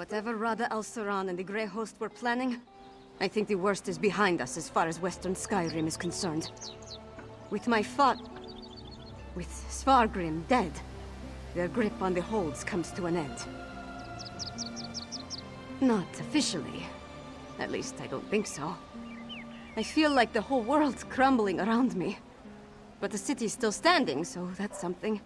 Whatever Rada al-Saran and the Grey Host were planning, I think the worst is behind us as far as Western Skyrim is concerned. With with Svargrim dead, their grip on the holds comes to an end. Not officially. At least I don't think so. I feel like the whole world's crumbling around me. But the city's still standing, so that's something.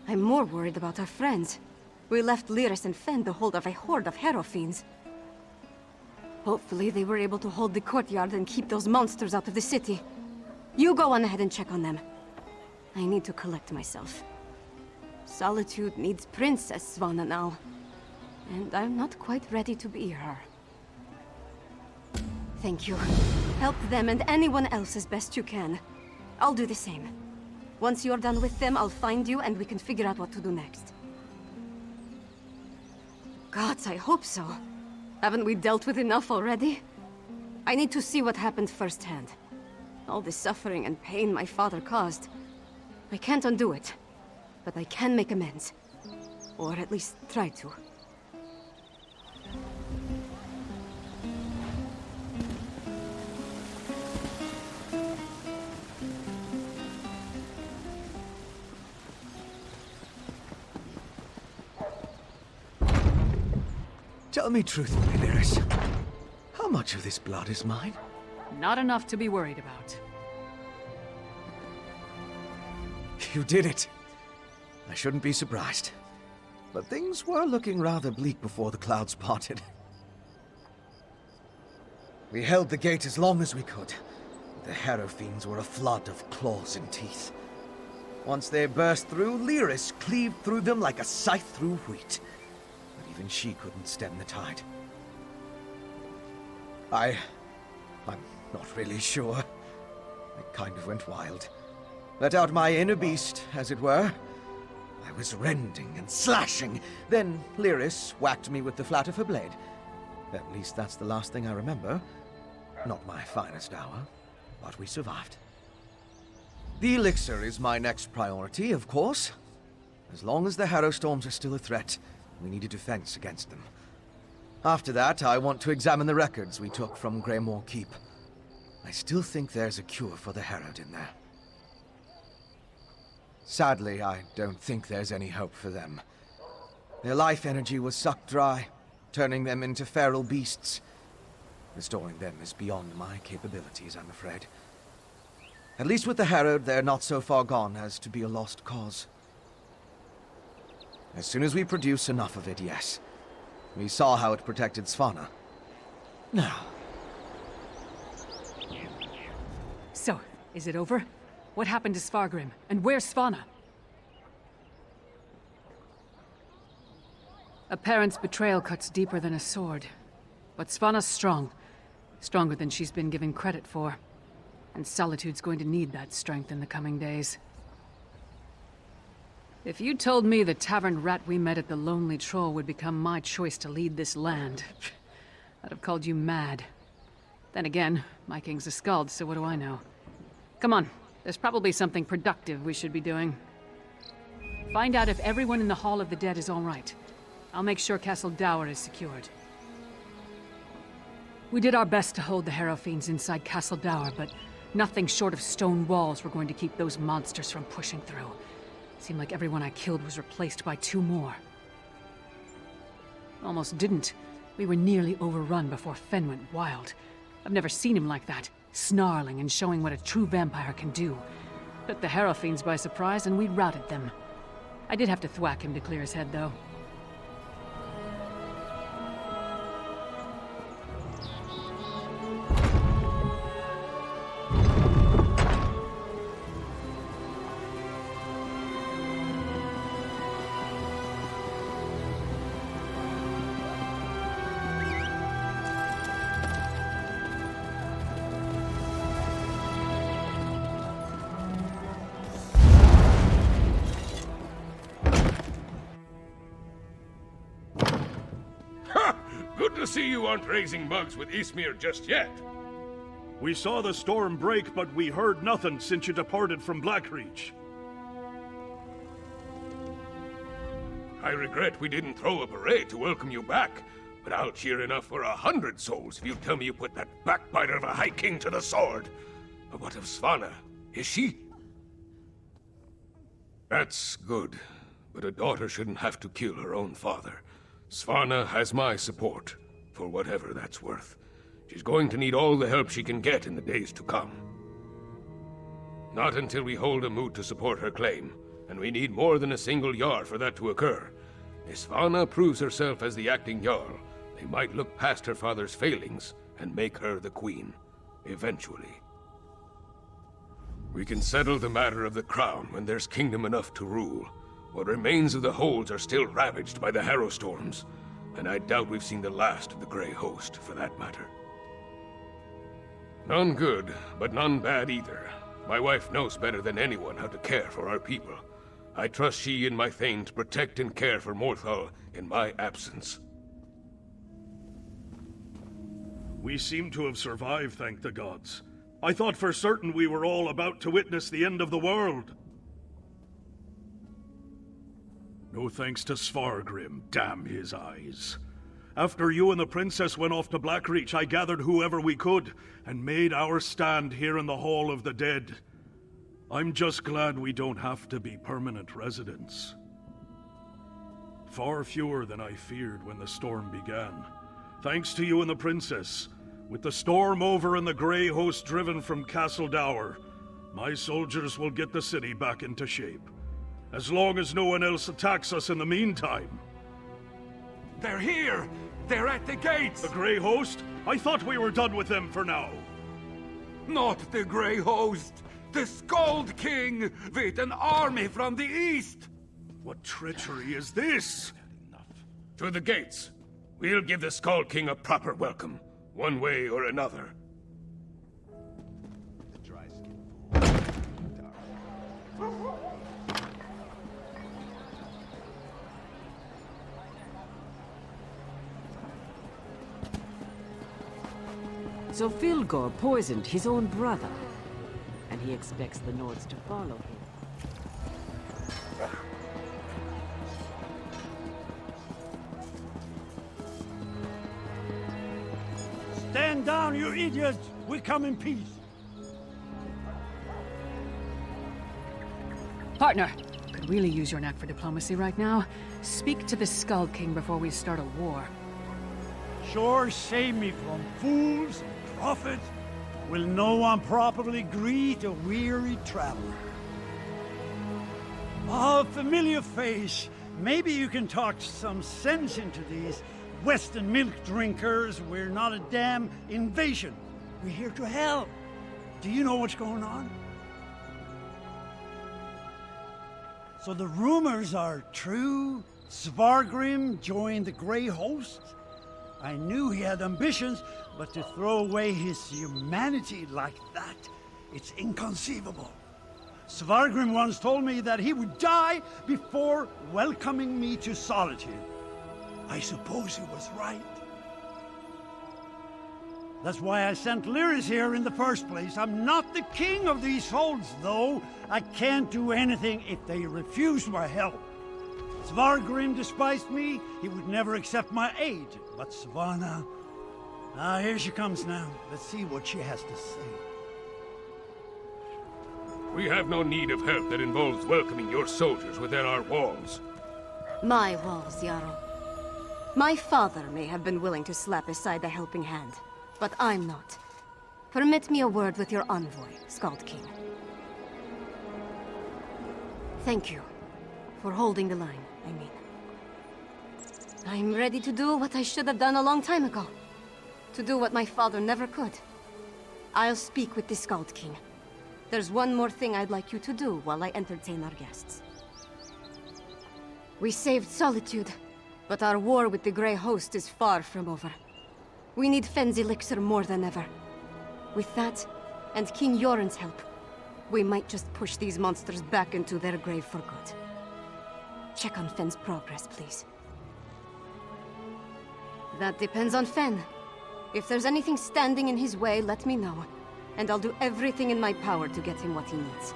I'm more worried about our friends. We left Lyris and Fen to hold of a horde of Harrow fiends. Hopefully they were able to hold the courtyard and keep those monsters out of the city. You go on ahead and check on them. I need to collect myself. Solitude needs Princess Svanna now. And I'm not quite ready to be her. Thank you. Help them and anyone else as best you can. I'll do the same. Once you're done with them, I'll find you and we can figure out what to do next. Gods, I hope so. Haven't we dealt with enough already? I need to see what happened firsthand. All the suffering and pain my father caused. I can't undo it, but I can make amends. Or at least try to. Tell me truthfully, Lyris. How much of this blood is mine? Not enough to be worried about. You did it. I shouldn't be surprised. But things were looking rather bleak before the clouds parted. We held the gate as long as we could. The Harrow fiends were a flood of claws and teeth. Once they burst through, Lyris cleaved through them like a scythe through wheat. But even she couldn't stem the tide. I'm not really sure. I kind of went wild. Let out my inner beast, as it were. I was rending and slashing. Then Lyris whacked me with the flat of her blade. At least that's the last thing I remember. Not my finest hour, but we survived. The elixir is my next priority, of course. As long as the Harrow Storms are still a threat, we need a defense against them. After that, I want to examine the records we took from Greymoor Keep. I still think there's a cure for the Herod in there. Sadly, I don't think there's any hope for them. Their life energy was sucked dry, turning them into feral beasts. Restoring them is beyond my capabilities, I'm afraid. At least with the Herod, they're not so far gone as to be a lost cause. As soon as we produce enough of it, yes. We saw how it protected Svanna. Now. So, is it over? What happened to Svargrim? And where's Svanna? A parent's betrayal cuts deeper than a sword. But Svanna's strong. Stronger than she's been given credit for. And Solitude's going to need that strength in the coming days. If you told me the tavern rat we met at the Lonely Troll would become my choice to lead this land, I'd have called you mad. Then again, my king's a skald, so what do I know? Come on, there's probably something productive we should be doing. Find out if everyone in the Hall of the Dead is all right. I'll make sure Castle Dower is secured. We did our best to hold the Harrow fiends inside Castle Dower, but nothing short of stone walls were going to keep those monsters from pushing through. Seemed like everyone I killed was replaced by 2 more. Almost didn't. We were nearly overrun before Fen went wild. I've never seen him like that, snarling and showing what a true vampire can do. Took the Harrow fiends by surprise and we routed them. I did have to thwack him to clear his head, though. Good to see you aren't raising bugs with Ismir just yet. We saw the storm break, but we heard nothing since you departed from Blackreach. I regret we didn't throw a parade to welcome you back, but I'll cheer enough for 100 souls if you tell me you put that backbiter of a High King to the sword. But what of Svanna? Is she? That's good, but a daughter shouldn't have to kill her own father. Svanna has my support, for whatever that's worth. She's going to need all the help she can get in the days to come. Not until we hold a moot to support her claim, and we need more than a single Jarl for that to occur. If Svanna proves herself as the acting Jarl, they might look past her father's failings and make her the queen, eventually. We can settle the matter of the crown when there's kingdom enough to rule. What remains of the holds are still ravaged by the Harrow storms, and I doubt we've seen the last of the Grey Host, for that matter. None good, but none bad either. My wife knows better than anyone how to care for our people. I trust she and my Thane to protect and care for Morthal in my absence. We seem to have survived, thank the gods. I thought for certain we were all about to witness the end of the world. No thanks to Svargrim, damn his eyes. After you and the princess went off to Blackreach, I gathered whoever we could, and made our stand here in the Hall of the Dead. I'm just glad we don't have to be permanent residents. Far fewer than I feared when the storm began. Thanks to you and the princess. With the storm over and the Grey Host driven from Castle Dower, my soldiers will get the city back into shape. As long as no one else attacks us in the meantime. They're here! They're at the gates! The Grey Host? I thought we were done with them for now. Not the Grey Host! The Skald King with an army from the east! What treachery is this? To the gates. We'll give the Skald King a proper welcome, one way or another. So Filgor poisoned his own brother, and he expects the Nords to follow him. Stand down, you idiots! We come in peace. Partner, could really use your knack for diplomacy right now. Speak to the Skald King before we start a war. Sure, save me from fools and prophets. Will no one properly greet a weary traveler? Oh, familiar face. Maybe you can talk some sense into these Western milk drinkers. We're not a damn invasion. We're here to help. Do you know what's going on? So the rumors are true? Svargrim joined the Grey Host? I knew he had ambitions, but to throw away his humanity like that, it's inconceivable. Svargrim once told me that he would die before welcoming me to solitude. I suppose he was right. That's why I sent Lyris here in the first place. I'm not the king of these holds, though. I can't do anything if they refuse my help. Svargrim despised me. He would never accept my aid. But Svanna... here she comes now. Let's see what she has to say. We have no need of help that involves welcoming your soldiers within our walls. My walls, Jarl. My father may have been willing to slap aside the helping hand, but I'm not. Permit me a word with your envoy, Skald King. Thank you for holding the line, I mean. I'm ready to do what I should have done a long time ago. To do what my father never could. I'll speak with the Skald King. There's one more thing I'd like you to do while I entertain our guests. We saved Solitude, but our war with the Grey Host is far from over. We need Fenn's elixir more than ever. With that, and King Yoren's help, we might just push these monsters back into their grave for good. Check on Fenn's progress, please. That depends on Fenn. If there's anything standing in his way, let me know, and I'll do everything in my power to get him what he needs.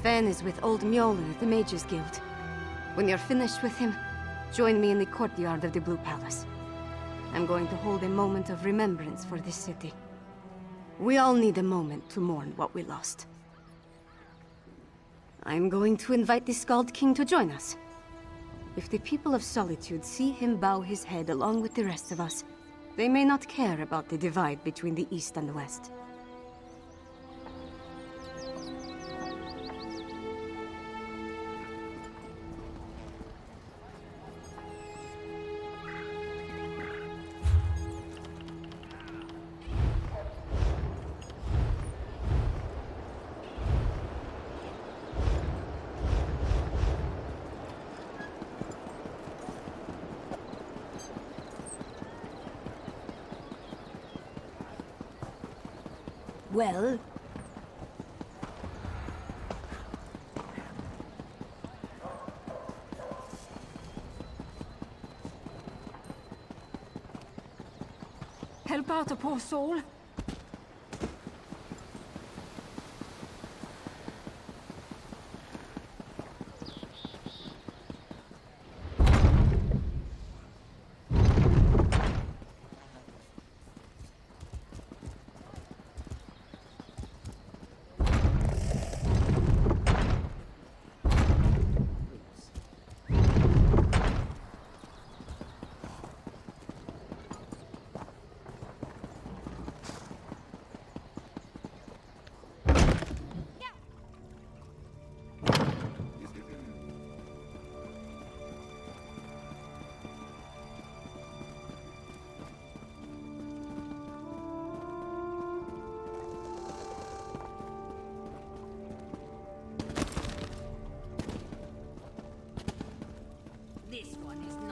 Fenn is with Old Mjolnir, the Mages Guild. When you're finished with him, join me in the courtyard of the Blue Palace. I'm going to hold a moment of remembrance for this city. We all need a moment to mourn what we lost. I'm going to invite the Skald King to join us. If the people of Solitude see him bow his head along with the rest of us, they may not care about the divide between the East and the West. Well, Help out a poor soul?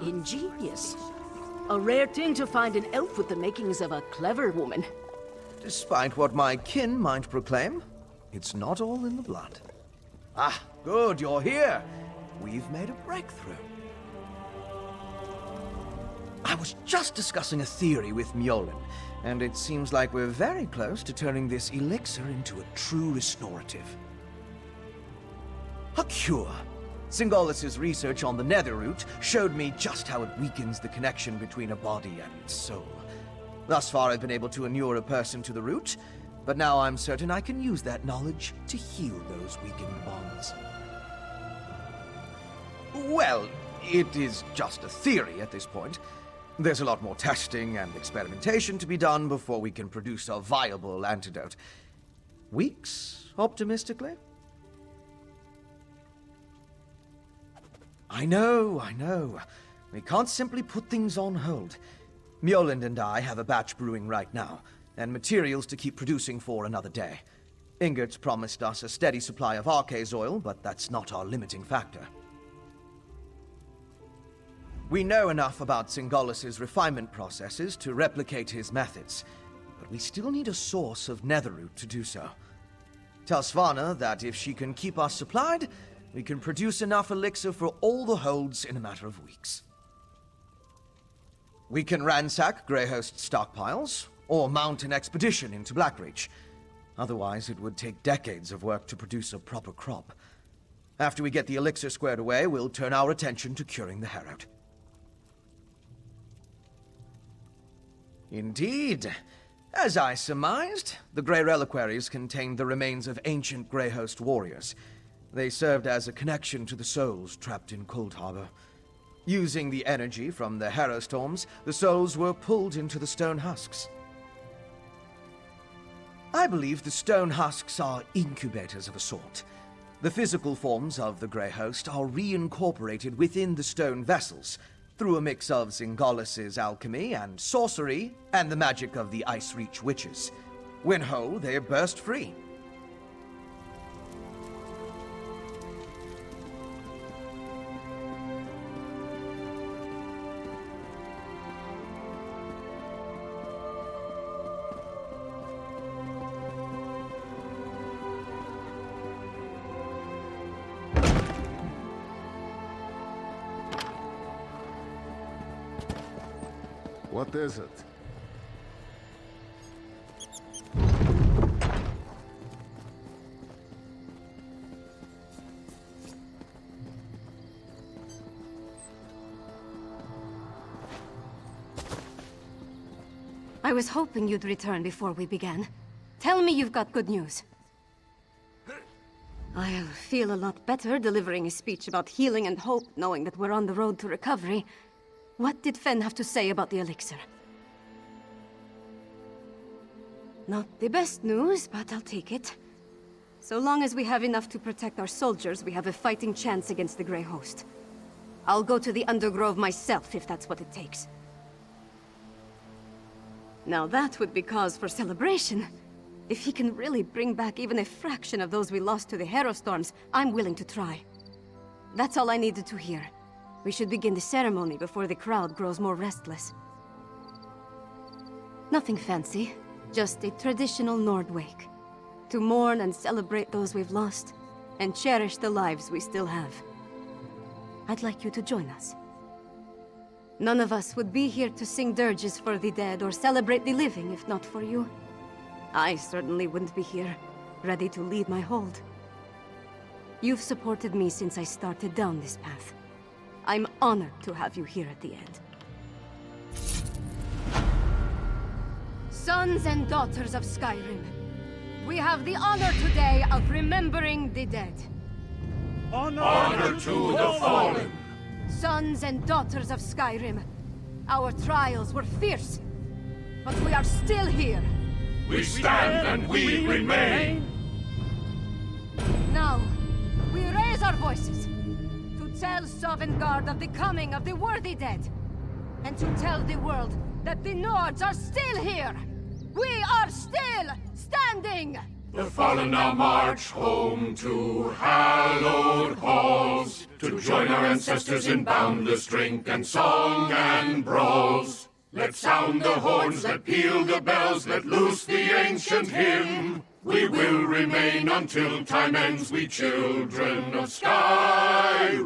Ingenious. A rare thing to find an elf with the makings of a clever woman. Despite what my kin might proclaim, it's not all in the blood. Ah, good, you're here. We've made a breakthrough. I was just discussing a theory with Mjolnir, and it seems like we're very close to turning this elixir into a true restorative. A cure. Singolis's research on the Netherroot showed me just how it weakens the connection between a body and soul. Thus far, I've been able to inure a person to the root, but now I'm certain I can use that knowledge to heal those weakened bonds. Well, it is just a theory at this point. There's a lot more testing and experimentation to be done before we can produce a viable antidote. Weeks, optimistically? I know. We can't simply put things on hold. Mjolnir and I have a batch brewing right now, and materials to keep producing for another day. Ingert's promised us a steady supply of Arcase oil, but that's not our limiting factor. We know enough about Singolis's refinement processes to replicate his methods, but we still need a source of Netherroot to do so. Tell Svanna that if she can keep us supplied, we can produce enough elixir for all the holds in a matter of weeks. We can ransack Greyhost's stockpiles, or mount an expedition into Blackreach. Otherwise, it would take decades of work to produce a proper crop. After we get the elixir squared away, we'll turn our attention to curing the Herald. Indeed. As I surmised, the Grey Reliquaries contained the remains of ancient Greyhost warriors. They served as a connection to the souls trapped in Cold Harbor. Using the energy from the Harrow Storms, the souls were pulled into the stone husks. I believe the stone husks are incubators of a sort. The physical forms of the Grey Host are reincorporated within the stone vessels, through a mix of Singolis's alchemy and sorcery, and the magic of the Ice Reach witches. When whole, they burst free. What is it? I was hoping you'd return before we began. Tell me you've got good news. I'll feel a lot better delivering a speech about healing and hope, knowing that we're on the road to recovery. What did Fen have to say about the elixir? Not the best news, but I'll take it. So long as we have enough to protect our soldiers, we have a fighting chance against the Grey Host. I'll go to the Undergrove myself, if that's what it takes. Now that would be cause for celebration. If he can really bring back even a fraction of those we lost to the Herostorms, I'm willing to try. That's all I needed to hear. We should begin the ceremony before the crowd grows more restless. Nothing fancy, just a traditional Nord wake. To mourn and celebrate those we've lost, and cherish the lives we still have. I'd like you to join us. None of us would be here to sing dirges for the dead or celebrate the living if not for you. I certainly wouldn't be here, ready to lead my hold. You've supported me since I started down this path. I'm honored to have you here at the end. Sons and daughters of Skyrim, we have the honor today of remembering the dead. Honor to the fallen. Sons and daughters of Skyrim, our trials were fierce, but we are still here. We stand and we remain. Now, we raise our voices to tell Sovngarde of the coming of the worthy dead, and to tell the world that the Nords are still here. We are still standing! The fallen now march home to hallowed halls, to join our ancestors in boundless drink and song and brawls. Let sound the horns, let peal the bells, let loose the ancient hymn. We will remain until time ends, we children of Skyrim.